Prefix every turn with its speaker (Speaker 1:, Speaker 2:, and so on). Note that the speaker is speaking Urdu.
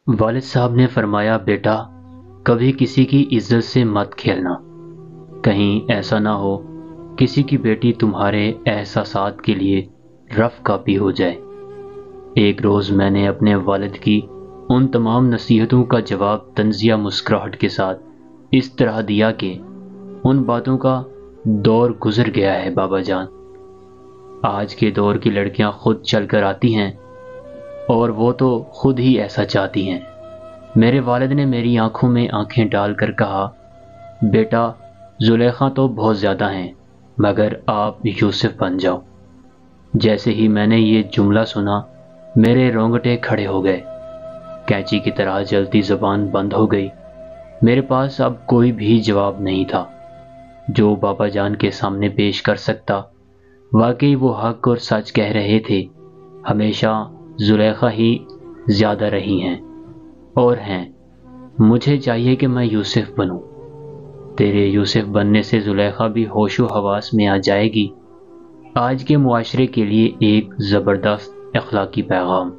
Speaker 1: والد صاحب نے فرمایا، بیٹا کبھی کسی کی عزت سے مت کھیلنا، کہیں ایسا نہ ہو کسی کی بیٹی تمہارے احساسات کے لیے رف کاپی ہو جائے۔ ایک روز میں نے اپنے والد کی ان تمام نصیحتوں کا جواب طنزیہ مسکراہٹ کے ساتھ اس طرح دیا کہ ان باتوں کا دور گزر گیا ہے بابا جان۔ آج کے دور کی لڑکیاں خود چل کر آتی ہیں اور وہ تو خود ہی ایسا چاہتی ہیں۔ میرے والد نے میری آنکھوں میں آنکھیں ڈال کر کہا، بیٹا زلیخا تو بہت زیادہ ہیں مگر آپ یوسف بن جاؤ۔ جیسے ہی میں نے یہ جملہ سنا میرے رونگٹے کھڑے ہو گئے، کینچی کی طرح جلتی زبان بند ہو گئی۔ میرے پاس اب کوئی بھی جواب نہیں تھا جو بابا جان کے سامنے پیش کر سکتا۔ واقعی وہ حق اور سچ کہہ رہے تھے، ہمیشہ زلیخا ہی زیادہ رہی ہیں اور ہیں۔ مجھے چاہیے کہ میں یوسف بنوں۔ تیرے یوسف بننے سے زلیخا بھی ہوش و حواس میں آ جائے گی۔ آج کے معاشرے کے لیے ایک زبردست اخلاقی پیغام۔